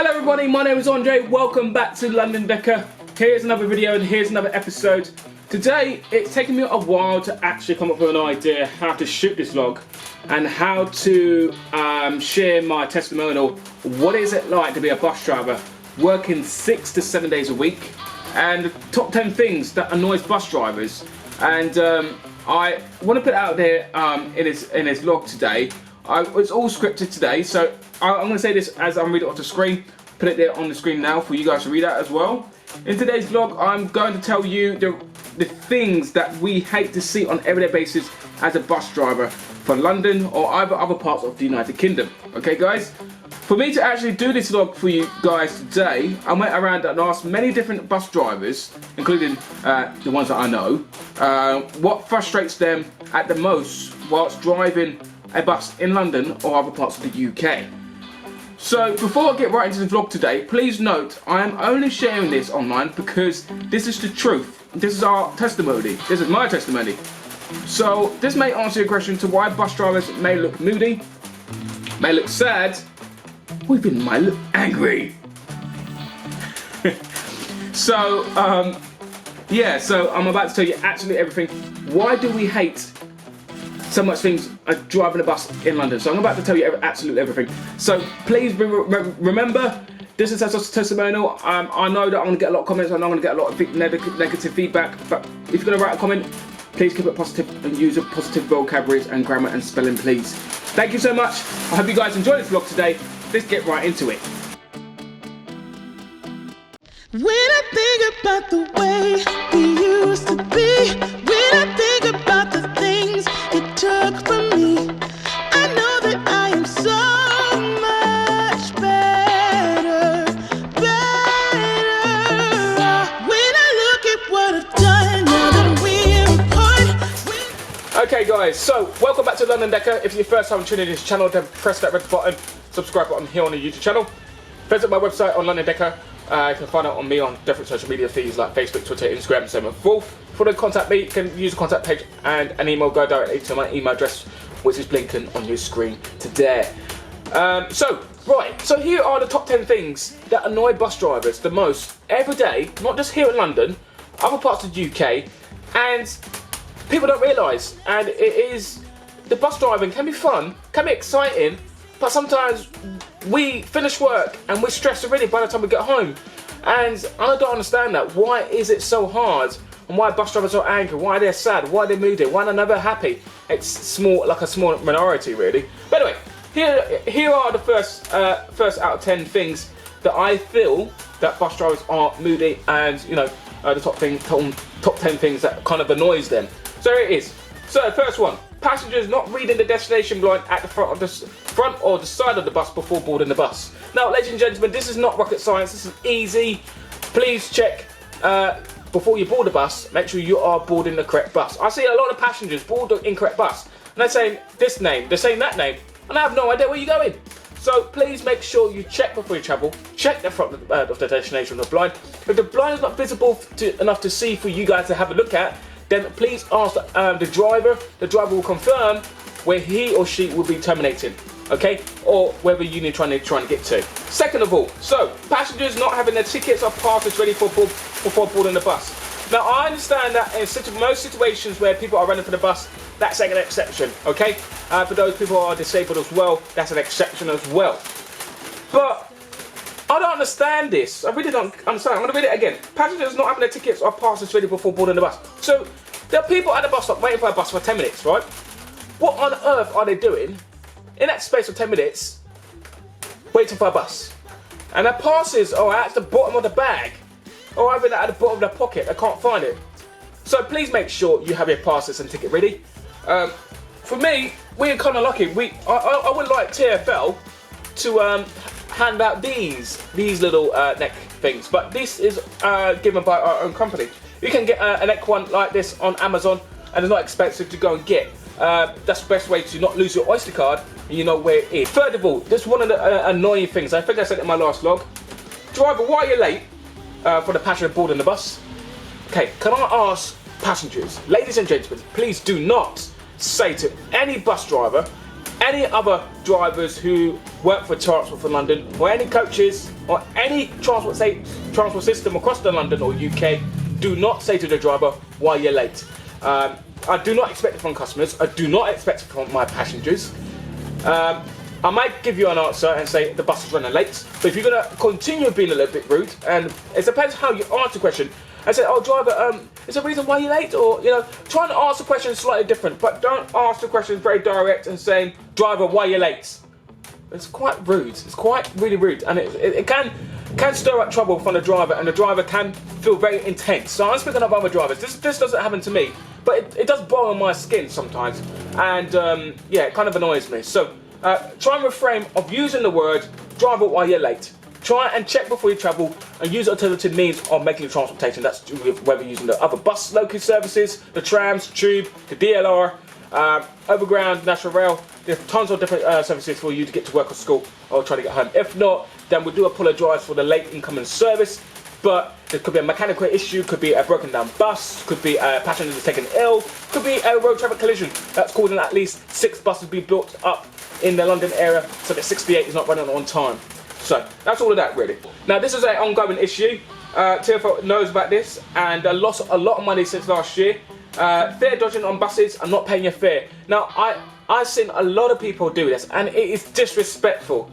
Hello everybody, my name is Andre, welcome back to London Decker. Here's another video and here's another episode. Today, it's taken me a while to actually come up with an idea how to shoot this vlog and how to share my testimonial. What is it like to be a bus driver, working 6 to 7 days a week, and the top 10 things that annoys bus drivers. And I want to put it out there in his vlog today. It's all scripted today, so I'm going to say this as I'm reading it off the screen. Put it there on the screen now for you guys to read out as well. In today's vlog, I'm going to tell you the things that we hate to see on an everyday basis as a bus driver for London or either other parts of the United Kingdom. Okay, guys? For me to actually do this vlog for you guys today, I went around and asked many different bus drivers, including the ones that I know, what frustrates them at the most whilst driving a bus in London or other parts of the UK. So before I get right into the vlog today, please note I am only sharing this online because this is the truth. This is our testimony. This is my testimony. So this may answer your question to why bus drivers may look moody, may look sad, or even might look angry. So yeah, so I'm about to tell you absolutely everything. Why do we hate so much things driving a bus in London? So I'm about to tell you absolutely everything. So please remember, this is a testimonial. I know that I'm going to get a lot of comments. I know I'm going to get a lot of negative feedback. But if you're going to write a comment, please keep it positive and use a positive vocabulary and grammar and spelling, please. Thank you so much. I hope you guys enjoyed this vlog today. Let's get right into it. When I think about the way we used to be, when I think about the things it took from me, I know that I am so much better. When I look at what I've done now that we're apart. Okay guys, so welcome back to London Decker. If it's your first time tuning in this channel, then press that red button, subscribe button here on the YouTube channel. Visit my website on London Decker. You can find out on me on different social media feeds like Facebook, Twitter, Instagram, and so forth. If you want to contact me, you can use the contact page and an email go directly to my email address, which is blinking on your screen today. So here are the top 10 things that annoy bus drivers the most every day, not just here in London, other parts of the UK, and people don't realise. And it is, the bus driving can be fun, can be exciting, but sometimes we finish work and we're stressed already by the time we get home. And I don't understand that. Why is it so hard? And why bus drivers are angry? Why they're sad? Why they're moody? Why they're never happy? It's small, like a small minority, really. But anyway, here are the first out of 10 things that I feel that bus drivers are moody, and the top 10 things that kind of annoys them. So here it is. So first one. Passengers not reading the destination blind at the front or the side of the bus before boarding the bus. Now, ladies and gentlemen, this is not rocket science. This is easy. Please check before you board the bus. Make sure you are boarding the correct bus. I see a lot of passengers board the incorrect bus, and they're saying this name, they're saying that name, and I have no idea where you're going. So please make sure you check before you travel. Check the front of the destination of the blind. If the blind is not visible enough to see for you guys to have a look at, then please ask the driver. The driver will confirm where he or she will be terminating, okay? Or whether you need trying to get to. Second of all, so passengers not having their tickets or passes ready before boarding the bus. Now I understand that in most situations where people are running for the bus, that's an exception, okay? For those people who are disabled as well, that's an exception as well. But I don't understand this. I really don't understand. I'm going to read it again. Passengers not having their tickets or passes ready before boarding the bus. So there are people at the bus stop waiting for a bus for 10 minutes, right? What on earth are they doing in that space of 10 minutes waiting for a bus? And their passes are at the bottom of the bag, or even at the bottom of their pocket. They can't find it. So please make sure you have your passes and ticket ready. For me, we're kind of lucky. I would like TfL to hand out these little neck things, but this is given by our own company. You can get a neck one like this on Amazon, and it's not expensive to go and get. That's the best way to not lose your Oyster Card, and you know where it is. Third of all, this is one of the annoying things. I think I said it in my last vlog. Driver, why are you late for the passenger boarding the bus? Okay, can I ask passengers, ladies and gentlemen, please do not say to any bus driver, any other drivers who work for Transport for London, or any coaches, or any transport system across the London or UK, do not say to the driver why you're late. I do not expect it from customers. I do not expect it from my passengers. I might give you an answer and say the bus is running late, but if you're going to continue being a little bit rude, and it depends how you answer the question, and say, oh driver, is there a reason why you're late? Or, you know, try and ask the question slightly different, but don't ask the question very direct and saying, driver, why you're late? It's quite rude. It's quite really rude, and it can stir up trouble from the driver, and the driver can feel very intense. So I'm speaking of other drivers. This doesn't happen to me, but it does boil my skin sometimes, and yeah, it kind of annoys me. So try and refrain of using the word driver while you're late. Try and check before you travel and use alternative means of making your transportation. That's whether you're using the other bus local services, the trams, tube, the DLR, overground, national rail. There's tons of different services for you to get to work or school or try to get home. If not, then we do apologise for the late incoming service, but there could be a mechanical issue, could be a broken down bus, could be a passenger that's taken ill, could be a road traffic collision that's causing at least 6 buses to be built up in the London area, so that 68 is not running on time. So that's all of that really. Now this is an ongoing issue. TfL knows about this and lost a lot of money since last year. Fare dodging on buses and not paying your fare. Now I've seen a lot of people do this, and it is disrespectful.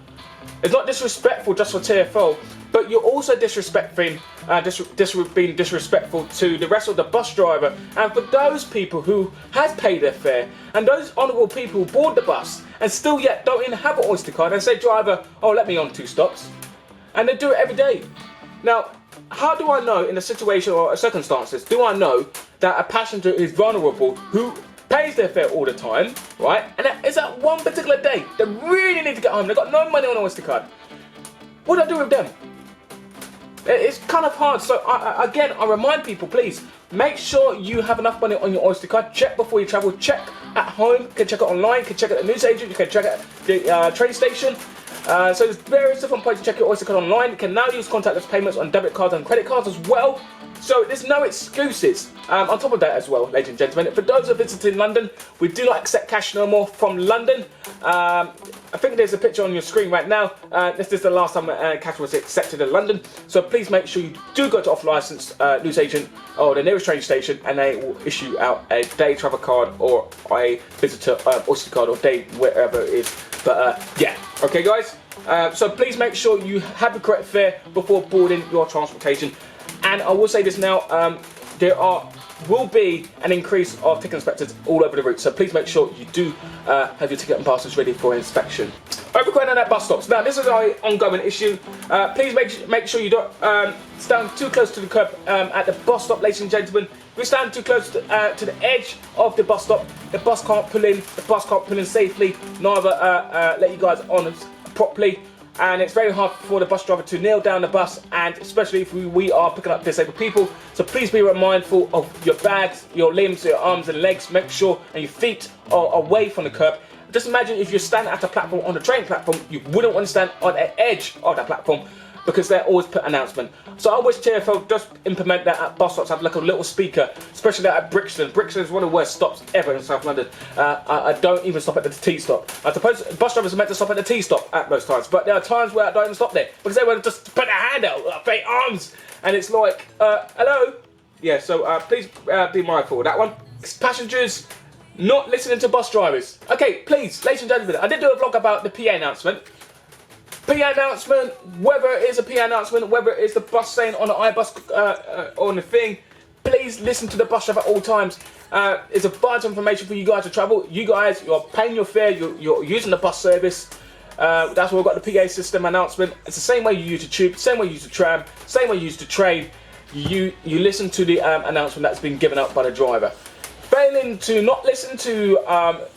It's not disrespectful just for TfL, but you're also disrespecting, being disrespectful to the rest of the bus driver, and for those people who has paid their fare, and those honourable people who board the bus and still yet don't even have an Oyster card and say, driver, oh let me on 2 stops, and they do it every day. Now, how do I know in a situation or circumstances, do I know that a passenger is vulnerable who pays their fare all the time, right? And it's that one particular day they really need to get home, they've got no money on an Oyster card. What do I do with them? It's kind of hard. So again, I remind people, please make sure you have enough money on your Oyster card. Check before you travel. Check at home. You can check it online. You can check it at the newsagent. You can check it at the train station. So there's various different ways to check your Oyster card online. You can now use contactless payments on debit cards and credit cards as well. So there's no excuses. On top of that as well, ladies and gentlemen, for those who are visiting London, we do not accept cash no more from London. I think there's a picture on your screen right now. This is the last time cash was accepted in London. So please make sure you do go to off-licensed newsagent or the nearest train station, and they will issue out a day travel card or a visitor Oyster card or day wherever it is. But yeah, okay guys. So please make sure you have the correct fare before boarding your transportation. And I will say this now, there will be an increase of ticket inspectors all over the route, so please make sure you do have your ticket and passes ready for inspection. Overcrowding at bus stops. Now this is an ongoing issue. Please make sure you don't stand too close to the curb at the bus stop, ladies and gentlemen. If you stand too close to the edge of the bus stop, the bus can't pull in, safely, neither let you guys on properly. And it's very hard for the bus driver to nail down the bus, and especially if we are picking up disabled people. So please be mindful of your bags, your limbs, your arms and legs. Make sure and your feet are away from the curb. Just imagine if you're standing at a platform on the train platform, you wouldn't want to stand on the edge of that platform, because they always put announcement. So I wish TfL just implement that at bus stops, have like a little speaker, especially at Brixton. Brixton is one of the worst stops ever in South London. I don't even stop at the T stop. I suppose bus drivers are meant to stop at the T stop at most times, but there are times where I don't even stop there, because they want to just put their hand out, their arms, and it's like, hello? Yeah, so please be mindful of that one. Passengers not listening to bus drivers. Okay, please, ladies and gentlemen, I did do a vlog about the PA announcement. PA announcement, whether it is a PA announcement, whether it is the bus saying on the iBus on the thing, please listen to the bus driver at all times. It's a bunch of information for you guys to travel. You guys, you're paying your fare, you're using the bus service. That's why we've got the PA system announcement. It's the same way you use the tube, same way you use the tram, same way you use the train. You listen to the announcement that's been given out by the driver. Failing to not listen to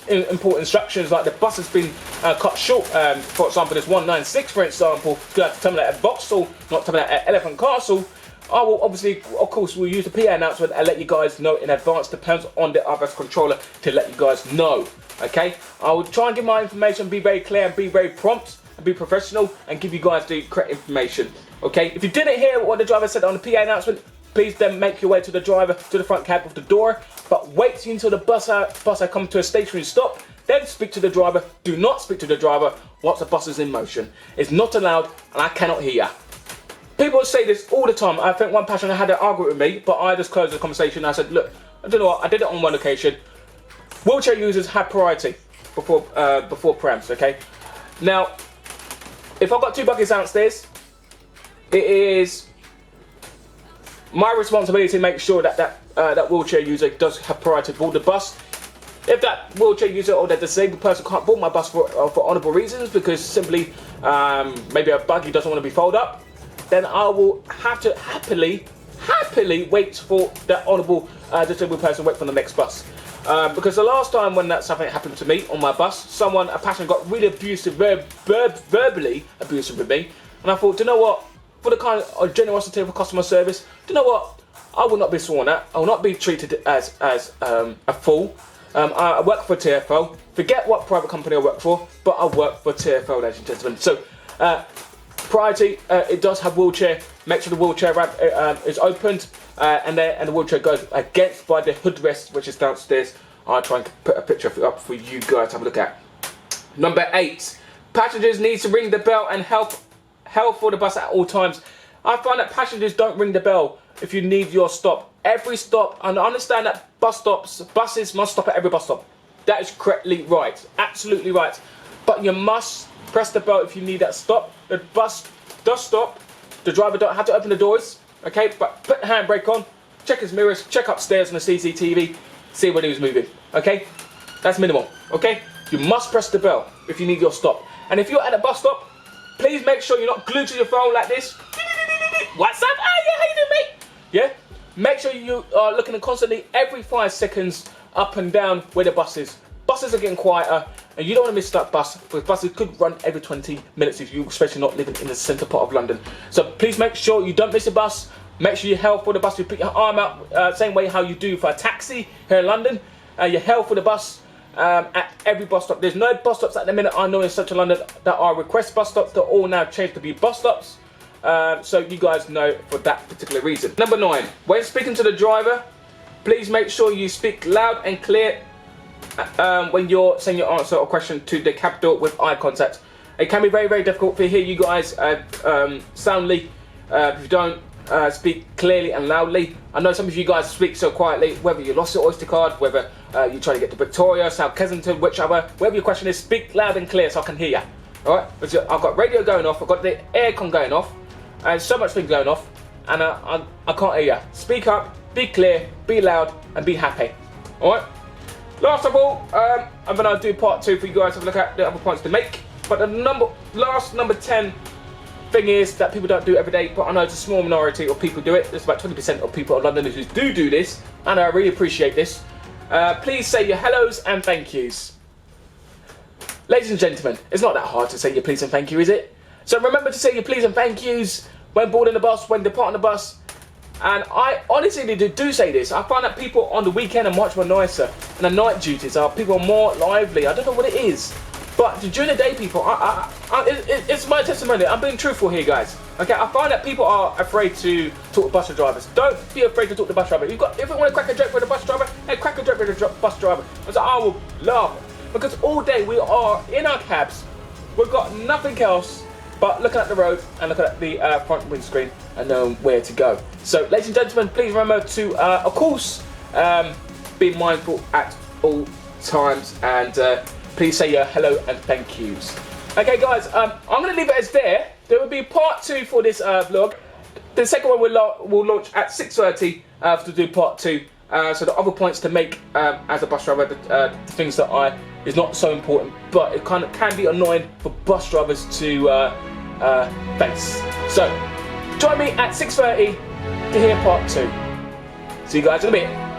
important instructions, like the bus has been cut short. For example, there's 196, for example, to have to terminate at Vauxhall, not terminate at Elephant Castle. I will obviously, of course, we'll use the PA announcement and let you guys know in advance. Depends on the RBus controller to let you guys know. Okay, I will try and give my information, be very clear and be very prompt and be professional, and give you guys the correct information. Okay, if you didn't hear what the driver said on the PA announcement, please then make your way to the driver, to the front cab of the door, but wait until the bus comes to a stationary stop, then speak to the driver. Do not speak to the driver once the bus is in motion. It's not allowed, and I cannot hear you. people say this all the time. I think one passenger had an argument with me, but I just closed the conversation. I said, look, I don't know what, I did it on one occasion. Wheelchair users have priority before prams, okay? Now, if I've got 2 buckets downstairs, it is my responsibility to make sure that that wheelchair user does have priority to board the bus. If that wheelchair user or that disabled person can't board my bus for honourable reasons, because simply maybe a buggy doesn't want to be folded up, then I will have to happily wait for that honourable disabled person, wait for the next bus. Because the last time when that something happened to me on my bus, a passenger got really abusive, verbally abusive with me, and I thought, do you know what? For the kind of generosity of customer service, do you know what? I will not be sworn at. I will not be treated as a fool. I work for TFL. Forget what private company I work for, but I work for TFL, ladies and gentlemen. So, priority, it does have wheelchair. Make sure the wheelchair ramp is opened, and the wheelchair goes against by the hoodrest, which is downstairs. I'll try and put a picture up for you guys to have a look at. Number 8, passengers need to ring the bell and help for the bus at all times. I find that passengers don't ring the bell if you need your stop. Every stop, and I understand that buses must stop at every bus stop. That is correctly right, absolutely right. But you must press the bell if you need that stop. The bus does stop. The driver don't have to open the doors, okay? But put the handbrake on, check his mirrors, check upstairs on the CCTV, see when he was moving, okay? That's minimal, okay? You must press the bell if you need your stop. And if you're at a bus stop, please make sure you're not glued to your phone like this. What's up? Oh yeah, how you doing, mate? Yeah? Make sure you are looking constantly every 5 seconds up and down where the bus is. Buses are getting quieter, and you don't want to miss that bus, because buses could run every 20 minutes if you, especially not living in the centre part of London. So please make sure you don't miss a bus. Make sure you hail for the bus. You put your arm out, same way how you do for a taxi here in London. You hail for the bus at every bus stop. There's no bus stops at the minute I know in central London that are request bus stops. They're all now changed to be bus stops. So you guys know for that particular reason. Number 9, when speaking to the driver, please make sure you speak loud and clear when you're saying your answer or question to the cab door with eye contact. It can be very, very difficult to hear you guys soundly if you don't speak clearly and loudly. I know some of you guys speak so quietly, whether you lost your Oyster Card, whether you're trying to get to Victoria, South Kensington, whichever, wherever your question is, speak loud and clear so I can hear you. Alright? I've got radio going off, I've got the aircon going off, and so much things going off, and I can't hear you. Speak up, be clear, be loud, and be happy. Alright? Last of all, I'm going to do part 2 for you guys to have a look at the other points to make. But the number 10 thing is that people don't do every day, but I know it's a small minority of people do it. There's about 20% of people in London who do this, and I really appreciate this. Please say your hellos and thank yous. Ladies and gentlemen, it's not that hard to say your please and thank you, is it? So remember to say your please and thank yous when boarding the bus, when departing the bus. And I honestly do say this. I find that people on the weekend are much more nicer, and the night duties are people are more lively. I don't know what it is, but during the day, people, it's my testimony. I'm being truthful here, guys. Okay, I find that people are afraid to talk to bus drivers. Don't be afraid to talk to bus driver. If you want to crack a joke with a bus driver, hey, crack a joke with a bus driver. So I will laugh, because all day we are in our cabs. We've got nothing else but looking at the road and looking at the front windscreen and knowing where to go. So, ladies and gentlemen, please remember to, of course, be mindful at all times, and please say your hello and thank yous. Okay, guys, I'm going to leave it as there. There will be part 2 for this vlog. The second one will launch at 6:30 to do part 2. So the other points to make as a bus driver, the things that is not so important, but it kind of can be annoying for bus drivers to face. So join me at 6:30 to hear part 2. See you guys in a bit.